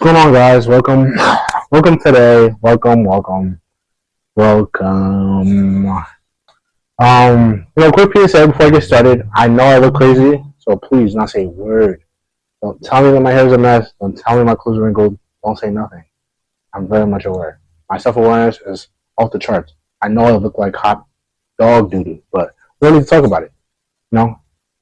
Come on, guys. Welcome today. Welcome. Quick PSA before I get started. I know I look crazy, so please not say a word. Don't tell me that my hair's a mess. Don't tell me my clothes are wrinkled. Don't say nothing. I'm very much aware. My self-awareness is off the charts. I know I look like hot dog doo-doo, but we don't need to talk about it. If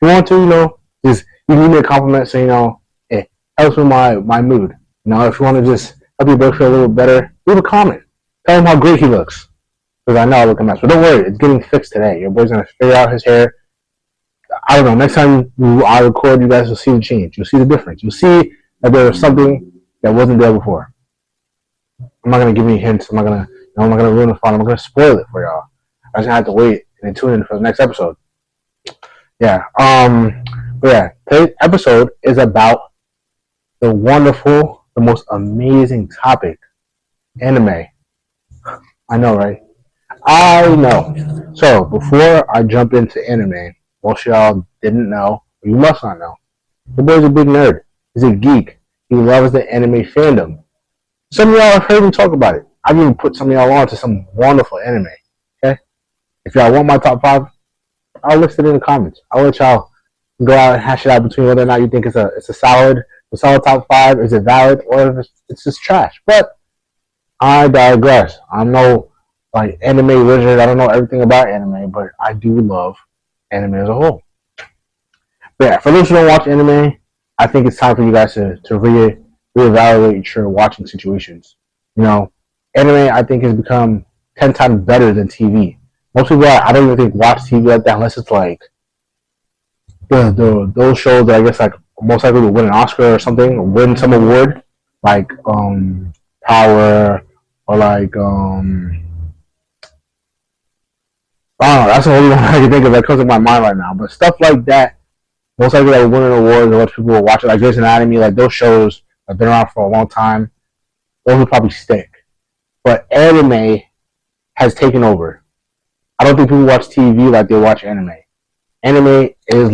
you want to, just you give me a compliment, so it helps with my mood. If you want to just help your boy feel a little better, leave a comment. Tell him how great he looks. Because I know I look a mess. But don't worry, it's getting fixed today. Your boy's going to figure out his hair. I don't know. Next time I record, you guys will see the change. You'll see the difference. You'll see that there was something that wasn't there before. I'm not going to give you hints. I'm not going to ruin the fun. I'm not going to spoil it for y'all. I just have to wait and tune in for the next episode. Yeah. Today's episode is about the wonderful, the most amazing topic, anime. I know, right? I know. So, before I jump into anime, most of y'all didn't know, or you must not know, the boy's a big nerd. He's a geek. He loves the anime fandom. Some of y'all have heard me talk about it. I've even put some of y'all on to some wonderful anime. Okay? If y'all want my top 5, I'll list it in the comments. I'll let y'all go out and hash it out between whether or not you think it's a solid top 5, is it valid, or if it's just trash. But I digress. I'm no anime wizard. I don't know everything about anime, but I do love anime as a whole. But yeah, for those who don't watch anime, I think it's time for you guys to reevaluate your watching situations. Anime I think has become 10 times better than TV. Most people I don't even think watch TV like that unless it's like those shows that I guess most likely to win an Oscar or something, or win some award, like Power, or I don't know, that's the only one I can think of that comes to my mind right now. But stuff like that, most likely that will win an award, or what people will watch it, like Grey's Anatomy, like those shows have been around for a long time, those will probably stick. But anime has taken over. I don't think people watch TV like they watch anime. Anime is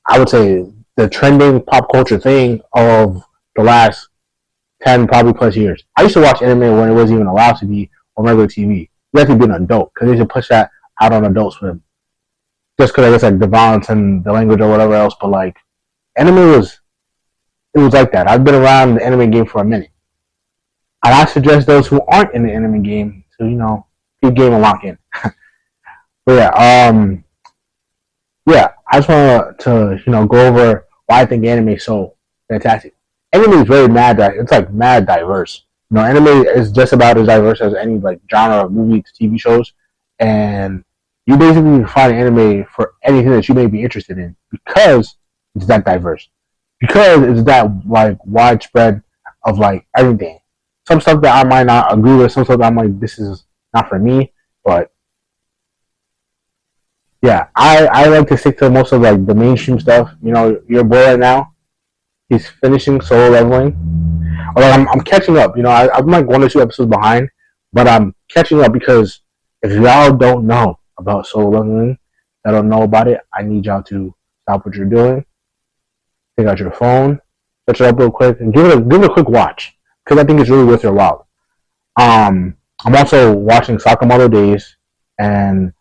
I would say, the trending pop culture thing of the last 10 probably plus years. I used to watch anime when it wasn't even allowed to be on regular TV. You have to be an adult because they should push that out on Adult Swim. Just because I guess the violence and the language or whatever else, but anime was like that. I've been around the anime game for a minute. And I suggest those who aren't in the anime game to, keep game and lock in. But I just want to go over why I think anime is so fantastic. Anime is very mad diverse. Anime is just about as diverse as any genre of movie to TV shows, and you basically can find anime for anything that you may be interested in because it's that diverse. Because it's that widespread of everything. Some stuff that I might not agree with, some stuff that I'm this is not for me, but yeah, I like to stick to most of the mainstream stuff. Your boy right now, he's finishing Solo Leveling. Or I'm catching up. I'm 1 or 2 episodes behind, but I'm catching up because if y'all don't know about Solo Leveling, y'all don't know about it, I need y'all to stop what you're doing, take out your phone, search it up real quick, and give it a quick watch because I think it's really worth your while. I'm also watching Sakamoto Days, and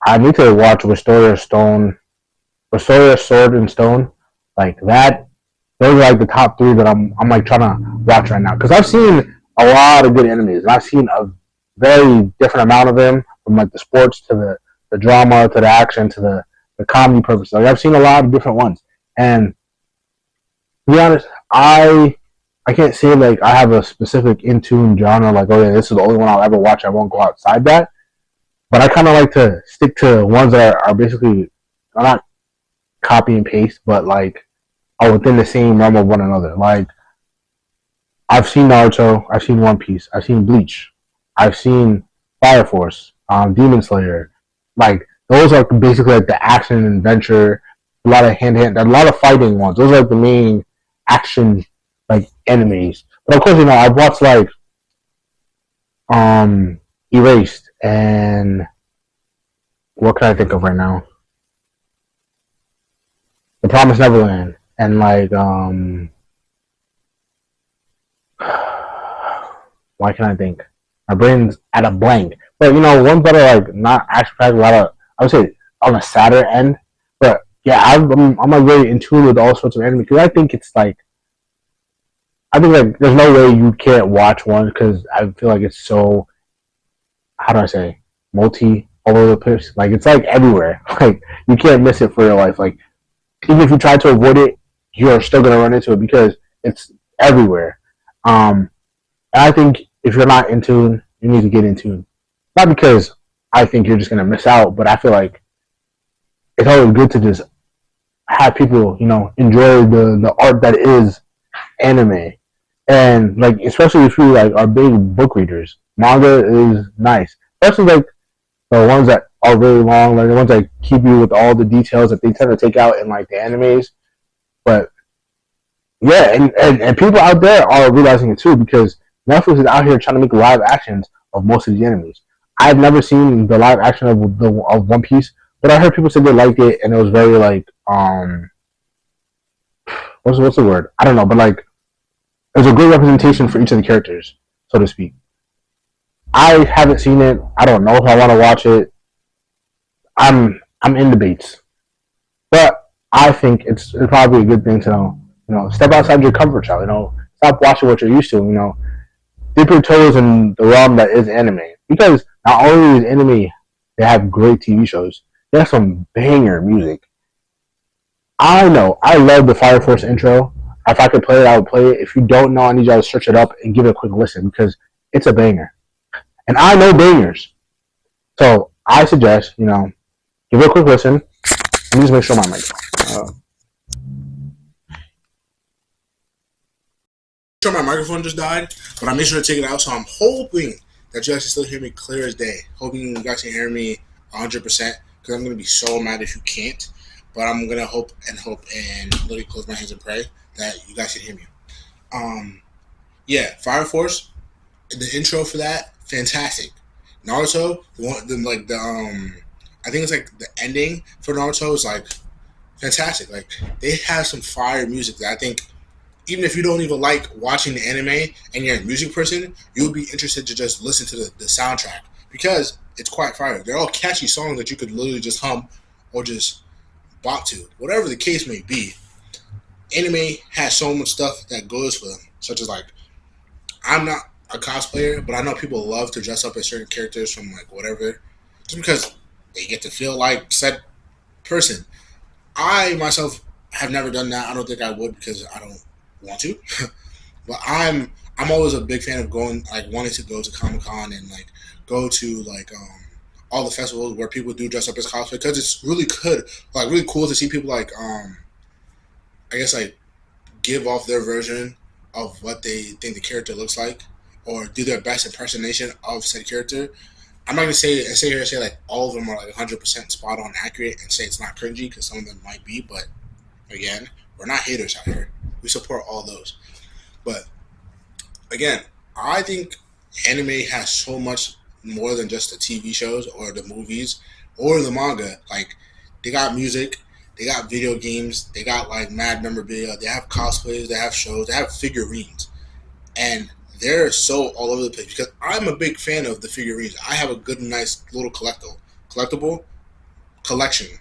I need to watch Restoria Sword and Stone, that. Those are the top 3 that I'm trying to watch right now because I've seen a lot of good animes. And I've seen a very different amount of them, from the sports to the drama to the action to the comedy purposes. I've seen a lot of different ones, and to be honest, I can't say I have a specific in tune genre this is the only one I'll ever watch. I won't go outside that. But I kind of like to stick to ones that are basically not copy and paste, but are within the same realm of one another. I've seen Naruto, I've seen One Piece, I've seen Bleach, I've seen Fire Force, Demon Slayer. Those are basically the action and adventure, a lot of hand-to-hand, a lot of fighting ones. Those are the main action enemies. But of course, I've watched Erased, and what can I think of right now? The Promised Neverland, and like why can't I think? My brain's at a blank. But you know, ones that are like not action packed, a lot of I would say on the sadder end. But yeah, I'm like very in tune with all sorts of anime because I think it's like I think like there's no way you can't watch one because I feel like it's so how do I say multi all over the place. Like it's like everywhere. Like you can't miss it for your life. Like even if you try to avoid it, you're still gonna run into it because it's everywhere. Um, and I think if you're not in tune, you need to get in tune. Not because I think you're just gonna miss out, but I feel like it's always good to just have people, you know, enjoy the art that is anime. And like especially if you like are big book readers, manga is nice. Especially like the ones that are really long, like the ones that keep you with all the details that they tend to take out in like the animes. But yeah, and people out there are realizing it too because Netflix is out here trying to make live actions of most of the enemies. I've never seen the live action of One Piece, but I heard people say they liked it and it was very like what's the word? I don't know, but like it was a good representation for each of the characters, so to speak. I haven't seen it. I don't know if I want to watch it. I'm in debates, but I think it's probably a good thing to step outside your comfort zone. You know, stop watching what you're used to. You know, dip your toes in the realm that is anime. Because not only is anime, they have great TV shows. They have some banger music. I know. I love the Fire Force intro. If I could play it, I would play it. If you don't know, I need y'all to search it up and give it a quick listen because it's a banger. And I know bangers. So I suggest, give it a quick listen. Let me just make sure my mic. Sure, my microphone just died, but I made sure to take it out, so I'm hoping that you guys can still hear me clear as day. Hoping you guys can hear me 100% because I'm gonna be so mad if you can't. But I'm gonna hope and literally close my hands and pray that you guys can hear me. Um, yeah, Fire Force, the intro for that, fantastic. Naruto, I think it's like the ending for Naruto is like fantastic. Like they have some fire music that I think even if you don't even like watching the anime and you're a music person, you'll be interested to just listen to the soundtrack because it's quite fire. They're all catchy songs that you could literally just hum or just bop to, whatever the case may be. Anime has so much stuff that goes for them, such as like I'm not a cosplayer, but I know people love to dress up as certain characters from like whatever, just because they get to feel like said person. I myself have never done that. I don't think I would because I don't want to. But I'm always a big fan of going like wanting to go to Comic Con and like go to like all the festivals where people do dress up as cosplay because it's really good, like really cool to see people like I guess like give off their version of what they think the character looks like or do their best impersonation of said character. I'm not gonna say here and say like all of them are like 100% spot on accurate and say it's not cringy because some of them might be, but again, we're not haters out here. We support all those. But again, I think anime has so much more than just the TV shows or the movies or the manga. Like they got music, they got video games, they got like mad memorabilia, they have cosplays, they have shows, they have figurines, and they're so all over the place. Because I'm a big fan of the figurines. I have a good, nice little collectible collection.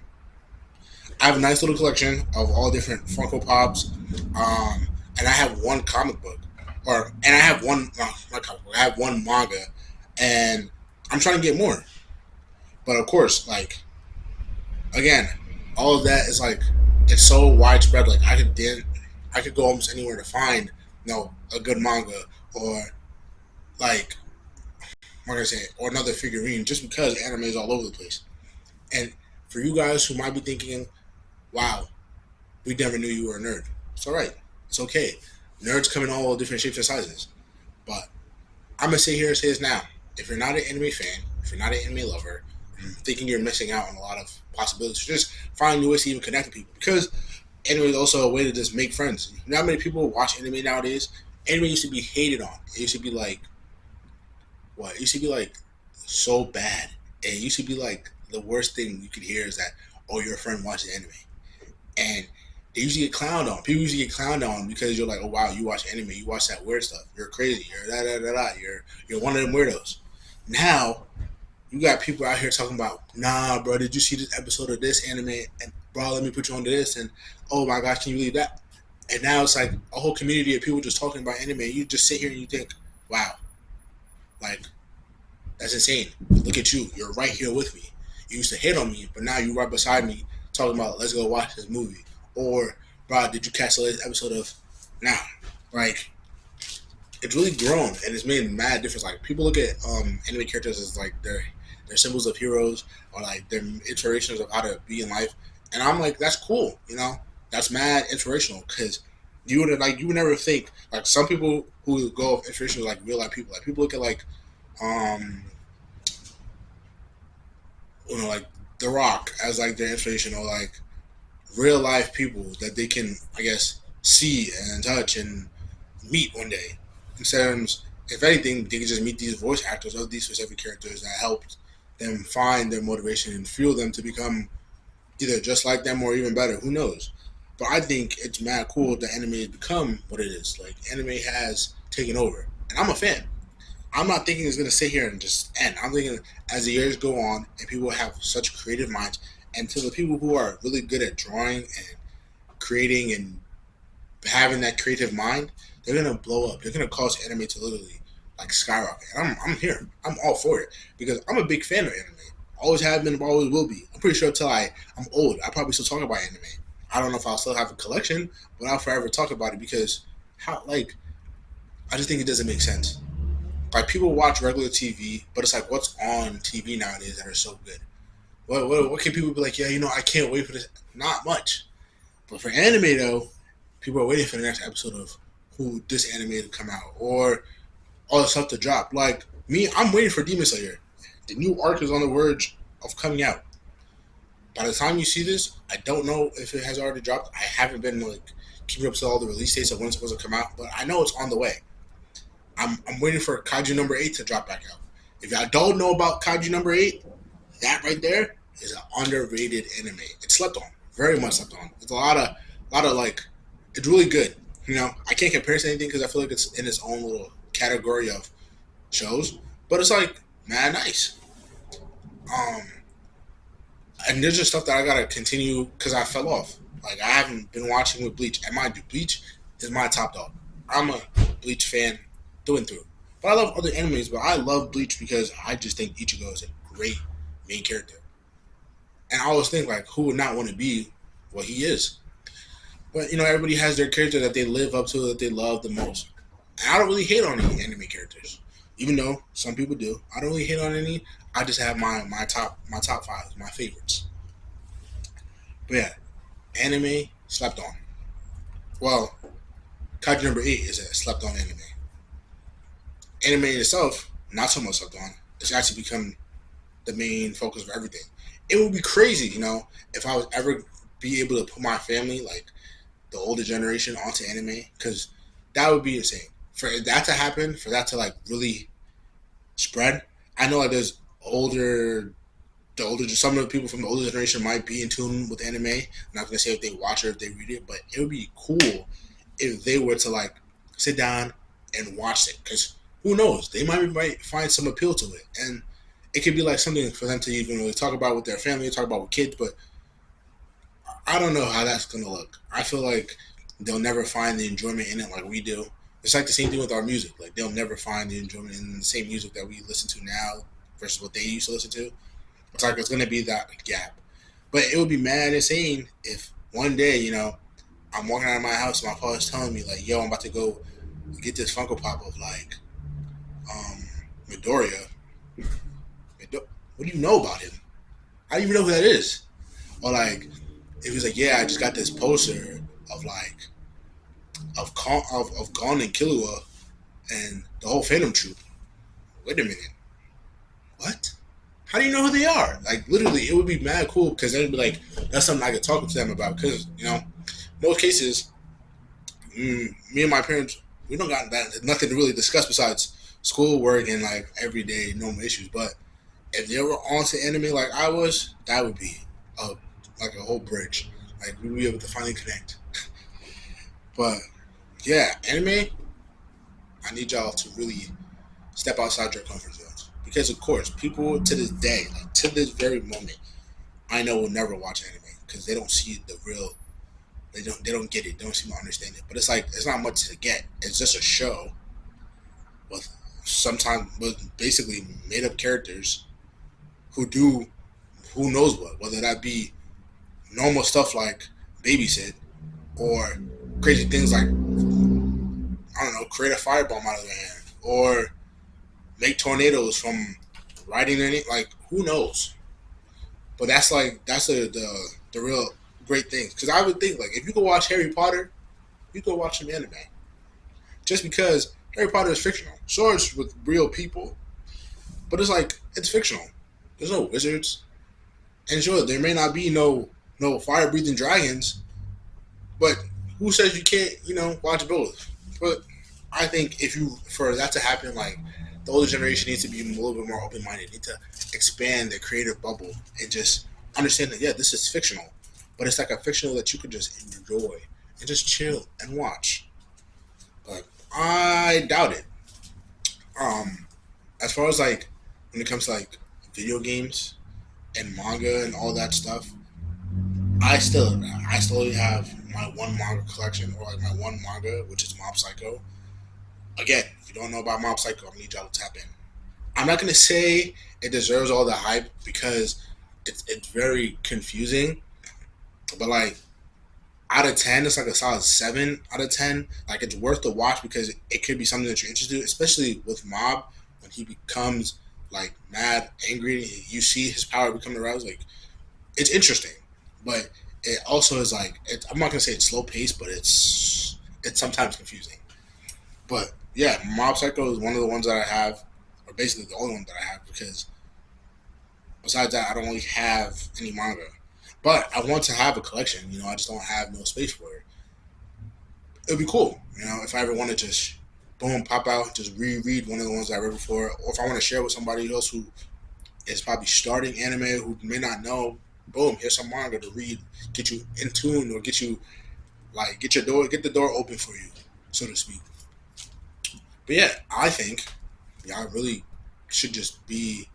I have a nice little collection of all different Funko Pops, and I have one comic book, and I have one not comic book. I have one manga, and I'm trying to get more. But of course, like again, all of that is like it's so widespread. Like I could go almost anywhere to find a good manga or like what can I say or another figurine just because anime is all over the place. And for you guys who might be thinking, "Wow, we never knew you were a nerd." It's all right. It's okay. Nerds come in all different shapes and sizes. But I'm gonna sit here and say this now. If you're not an anime fan, if you're not an anime lover, I'm thinking you're missing out on a lot of possibilities. Just find new ways to even connect with people. Because anime is also a way to just make friends. You know how many people watch anime nowadays? Anime used to be hated on. It used to be like what? It used to be like so bad. And it used to be like the worst thing you could hear is that, oh, your friend watches anime. And they usually get clowned on. People usually get clowned on because you're like, oh wow, you watch anime, you watch that weird stuff. You're crazy. You're da da da da. You're one of them weirdos. Now you got people out here talking about, nah, bro, did you see this episode of this anime? And bro, let me put you on to this. And oh my gosh, can you believe that? And now it's like a whole community of people just talking about anime. You just sit here and you think, wow, like that's insane. Look at you. You're right here with me. You used to hate on me, but now you're right beside me talking about let's go watch this movie. Or, bro, did you catch the latest episode of now? Like, it's really grown and it's made a mad difference. Like people look at anime characters as like their symbols of heroes or like their inspirations of how to be in life. And I'm like, that's cool, you know? That's mad inspirational because you would never think like some people who go off inspiration like real life people. Like people look at like um like The Rock as like their inspiration or like real life people that they can I guess see and touch and meet one day. Instead of, if anything, they can just meet these voice actors of these specific characters that helped them find their motivation and fuel them to become either just like them or even better. Who knows? But I think it's mad cool that anime has become what it is. Like anime has taken over, and I'm a fan. I'm not thinking it's gonna sit here and just end. I'm thinking as the years go on and people have such creative minds, and to the people who are really good at drawing and creating and having that creative mind, they're gonna blow up. They're gonna cause anime to literally like skyrocket. And I'm here. I'm all for it because I'm a big fan of anime. Always have been, always will be. I'm pretty sure till I'm old, I probably still talk about anime. I don't know if I'll still have a collection, but I'll forever talk about it because how like I just think it doesn't make sense. Like people watch regular TV, but it's like what's on TV nowadays that are so good. What can people be like? Yeah, I can't wait for this. Not much. But for anime though, people are waiting for the next episode of who this anime to come out or all the stuff to drop. Like me, I'm waiting for Demon Slayer. The new arc is on the verge of coming out. By the time you see this, I don't know if it has already dropped. I haven't been like keeping up to all the release dates of when it's supposed to come out, but I know it's on the way. I'm waiting for Kaiju number 8 to drop back out. If I don't know about Kaiju number 8, that right there is an underrated anime. It's slept on, very much slept on. It's a lot of like, it's really good. I can't compare it to anything because I feel like it's in its own little category of shows, but it's like mad nice. Um, and there's just stuff that I gotta continue because I fell off. Like I haven't been watching with Bleach, and mind you, Bleach is my top dog. I'm a Bleach fan through and through. But I love other animes, but I love Bleach because I just think Ichigo is a great main character. And I always think like who would not want to be what he is. But everybody has their character that they live up to that they love the most. And I don't really hate on any anime characters. Even though some people do. I don't really hate on any. I just have my top five, my favorites. But yeah, anime slept on. Well, Kaiju number 8 is a slept on anime. Anime in itself, not so much slept on. It's actually become the main focus of everything. It would be crazy, if I was ever be able to put my family, like the older generation, onto anime, because that would be insane. For that to happen, for that to like really spread, I know like there's some of the people from the older generation might be in tune with anime. I'm not gonna say if they watch or if they read it, but it would be cool if they were to like sit down and watch it, because who knows, they might find some appeal to it, and it could be like something for them to even really talk about with their family, talk about with kids. But I don't know how that's gonna look. I feel like they'll never find the enjoyment in it like we do. It's like the same thing with our music. Like they'll never find the enjoyment in the same music that we listen to now versus what they used to listen to. It's like it's gonna be that gap. But it would be mad insane if one day, I'm walking out of my house and my father's telling me like, "Yo, I'm about to go get this Funko Pop of like um, Midoriya." What do you know about him? How do you even know who that is? Or like, if he's like, "Yeah, I just got this poster of like of Gon and Killua and the whole Phantom Troop." Wait a minute, what? How do you know who they are? Like literally, it would be mad cool because then it'd be like that's something I could talk to them about. Because most cases, me and my parents, we don't got that nothing to really discuss besides school, work, and like everyday normal issues. But if they were onto anime like I was, that would be a like a whole bridge. Like we'll be able to finally connect. But yeah, anime. I need y'all to really step outside your comfort zones because, of course, people to this day, like to this very moment, I know will never watch anime because they don't see the real. They don't get it. They don't seem to understand it. But it's like it's not much to get. It's just a show with sometimes with basically made up characters who do who knows what, whether that be normal stuff like babysit or crazy things like I don't know, create a firebomb out of their hand or make tornadoes from riding any like who knows. But that's like that's the real great thing because I would think like if you could watch Harry Potter, you could watch some anime just because Harry Potter is fictional. So it's with real people, but it's like it's fictional. There's no wizards, and sure there may not be no fire breathing dragons, but who says you can't watch both? But I think if you for that to happen, like the older generation needs to be a little bit more open minded. Need to expand their creative bubble and just understand that yeah, this is fictional, but it's like a fictional that you could just enjoy and just chill and watch. But I doubt it. Um, as far as like when it comes to like video games and manga and all that stuff, I still have my one manga collection or like my one manga, which is Mob Psycho. Again, if you don't know about Mob Psycho, I need y'all to tap in. I'm not gonna say it deserves all the hype because it's very confusing, but like out of 10, it's like a solid 7 out of 10. Like it's worth the watch because it could be something that you're interested in, especially with Mob when he becomes like mad, angry. You see his power become aroused. Like it's interesting, but it also is like I'm not gonna say it's slow paced, but it's sometimes confusing. But yeah, Mob Psycho is one of the ones that I have, or basically the only one that I have because besides that, I don't really have any manga. But I want to have a collection. I just don't have no space for it. It'd be cool, if I ever want to just boom pop out, just reread one of the ones I read before, or if I want to share with somebody else who is probably starting anime who may not know. Boom, here's some manga to read, get you in tune, or get you like get the door open for you, so to speak. But yeah, I think y'all really should just be,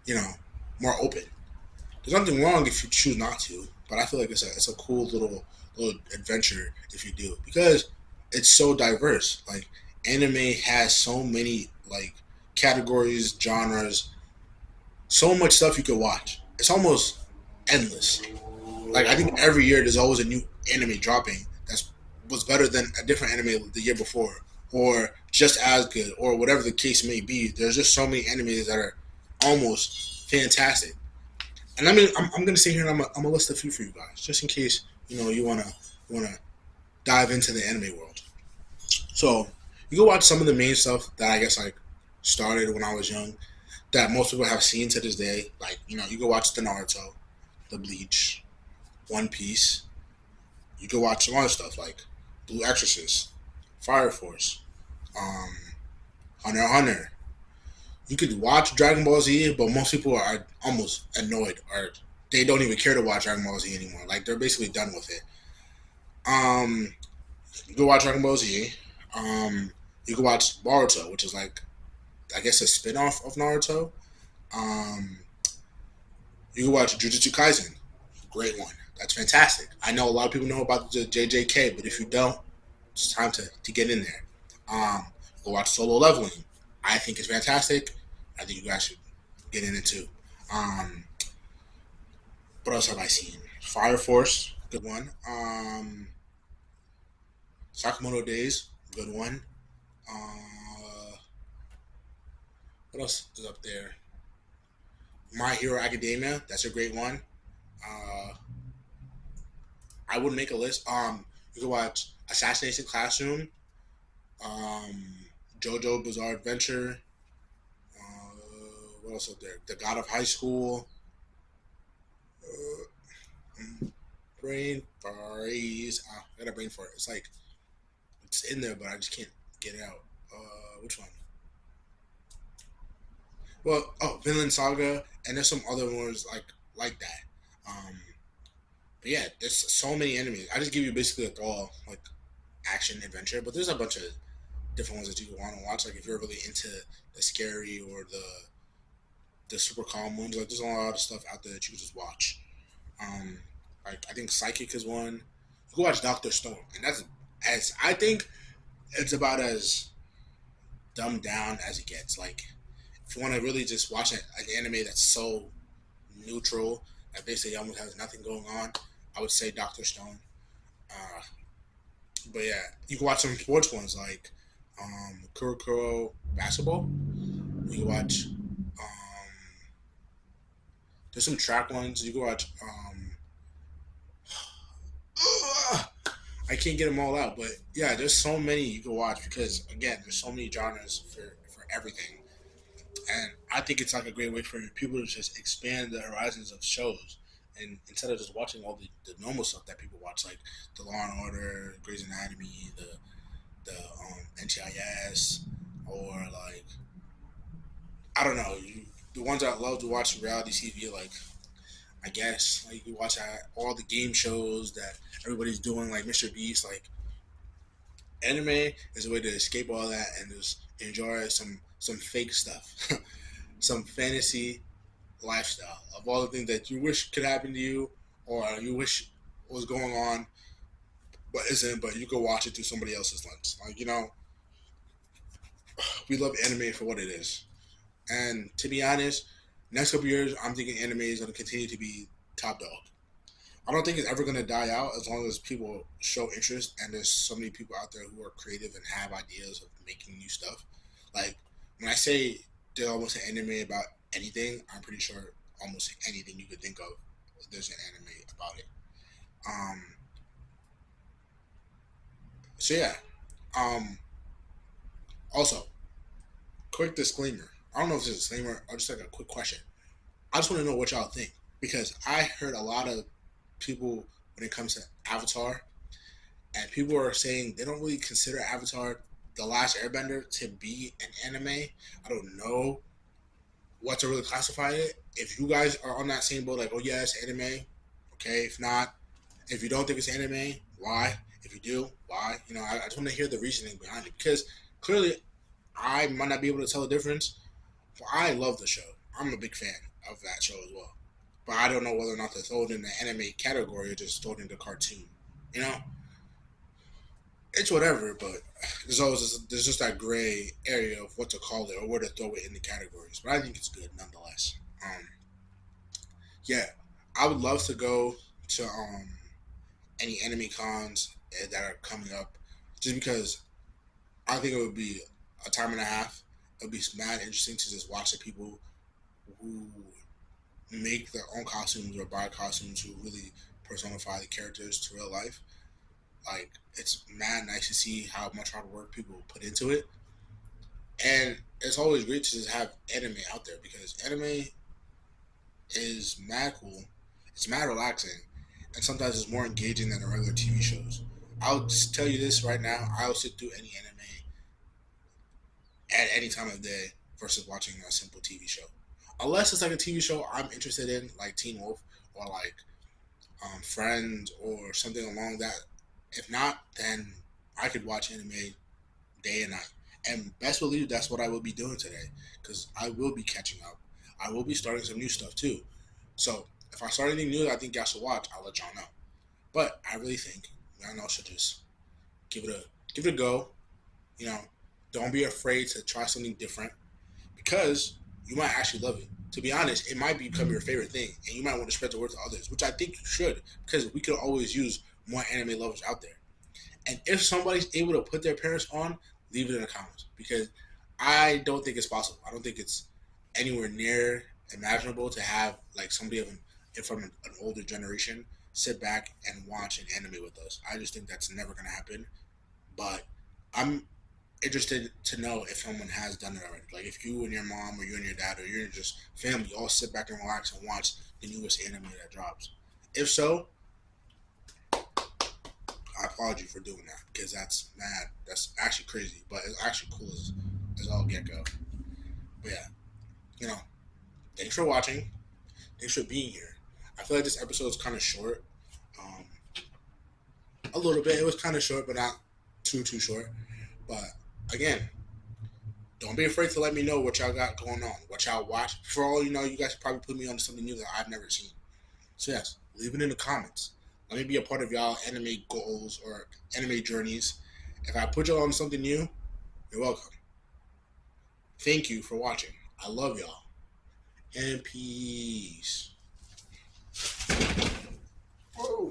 you know, more open. There's nothing wrong if you choose not to, but I feel like it's a cool little adventure if you do because it's so diverse. Like anime has so many like categories, genres, so much stuff you could watch. It's almost endless. Like I think every year there's always a new anime dropping that's was better than a different anime the year before, or just as good, or whatever the case may be. There's just so many animes that are almost fantastic. And I mean, I'm gonna sit here and I'm gonna list a few for you guys, just in case you wanna dive into the anime world. So you go watch some of the main stuff that I guess like started when I was young that most people have seen to this day. Like you go watch the Naruto, the Bleach, One Piece. You can watch some other stuff like Blue Exorcist, Fire Force, um, Hunter x Hunter. You could watch Dragon Ball Z, but most people are almost annoyed or they don't even care to watch Dragon Ball Z anymore. Like they're basically done with it. Um, you can watch Dragon Ball Z. Um, you can watch Naruto, which is like I guess a spin-off of Naruto. Um, you can watch Jujutsu Kaisen, great one. That's fantastic. I know a lot of people know about the JJK, but if you don't, it's time to get in there. Um, go watch Solo Leveling. I think it's fantastic. I think you guys should get in it too. Um, what else have I seen? Fire Force, good one. Sakamoto Days, good one. What else is up there? My Hero Academia, that's a great one. Uh, I would make a list. You can watch Assassination Classroom, um, JoJo Bizarre Adventure. What else up there? The God of High School. Brain freeze. I got a brain for it. It's like it's in there, but I just can't get it out. Which one? Well, oh, Vinland Saga, and there's some other ones like that. Um, But yeah, there's so many enemies. I just give you basically a all like action adventure, but there's a bunch of different ones that you want to watch. Like if you're really into the scary or the super calm ones, like there's a lot of stuff out there that you can just watch. Um, like I think Psychic is one. You can watch Doctor Stone, and that's as I think it's about as dumbed down as it gets. Like if you want to really just watch an anime that's so neutral, that basically almost has nothing going on, I would say Doctor Stone. Uh, but yeah, you can watch some sports ones like Kurokuro basketball. You can watch there's some track ones. You can watch I can't get them all out, but yeah, there's so many you can watch because again, there's so many genres for everything, and I think it's like a great way for people to just expand the horizons of shows, and instead of just watching all the normal stuff that people watch, like the Law and Order, Grey's Anatomy, the NCIS, or like I don't know, the ones I love to watch reality TV, like I guess like you watch all the game shows that everybody's doing, like Mr. Beast, like anime is a way to escape all that and just enjoy some fake stuff, some fantasy lifestyle of all the things that you wish could happen to you or you wish was going on but isn't. But you could watch it through somebody else's lens. Like we love anime for what it is. And to be honest, next couple years, I'm thinking anime is going to continue to be top dog. I don't think it's ever going to die out as long as people show interest and there's so many people out there who are creative and have ideas of making new stuff. Like when I say there's almost an anime about anything, I'm pretty sure almost anything you could think of, there's an anime about it. Um, so yeah. Um, Also, quick disclaimer. I don't know if it's a disclaimer or just like a quick question. I just want to know what y'all think because I heard a lot of people when it comes to Avatar and people are saying they don't really consider Avatar the Last Airbender to be an anime. I don't know what to really classify it. If you guys are on that same boat, like, oh yeah, it's anime, okay. If not, if you don't think it's anime, why? If you do, why? I just want to hear the reasoning behind it because clearly I might not be able to tell the difference. But I love the show. I'm a big fan of that show as well. But I don't know whether or not to throw it in the anime category or just throw it in the cartoon. You know, it's whatever, but there's just that gray area of what to call it or where to throw it in the categories. But I think it's good nonetheless. Yeah, I would love to go to any anime cons that are coming up, just because I think it would be a time and a half. It would be mad interesting to just watch the people who make their own costumes or buy costumes who really personify the characters to real life. Like it's mad nice to see how much hard work people put into it, and it's always great to just have anime out there because anime is mad cool. It's mad relaxing, and sometimes it's more engaging than the regular TV shows. I'll just tell you this right now: I'll sit through any anime at any time of day versus watching a simple TV show. Unless it's like a TV show I'm interested in, like Teen Wolf or like Friends or something along that. If not, then I could watch anime day and night. And best believe that's what I will be doing today because I will be catching up. I will be starting some new stuff too. So if I start anything new that I think y'all should watch, I'll let y'all know. But I really think y'all should just give it a go. You know, don't be afraid to try something different because you might actually love it. To be honest, it might become your favorite thing, and you might want to spread the word to others, which I think you should, because we could always use more anime lovers out there. And if somebody's able to put their parents on, leave it in the comments because I don't think it's possible. I don't think it's anywhere near imaginable to have like somebody from an older generation sit back and watch an anime with us. I just think that's never going to happen. But I'm interested to know if someone has done it already. Like if you and your mom or you and your dad or you're just family all sit back and relax and watch the newest anime that drops. If so, I applaud you for doing that because that's mad. That's actually crazy, but it's actually cool as all get go. But yeah, you know, thanks for watching. Thanks for being here. I feel like this episode is kind of short. a little bit. It was kind of short, but not too short. But again, don't be afraid to let me know what y'all got going on, what y'all watch. For all you know, you guys probably put me on something new that I've never seen. So yes, leave it in the comments. Let me be a part of y'all anime goals or anime journeys. If I put y'all on something new, you're welcome. Thank you for watching. I love y'all. And peace. Whoa.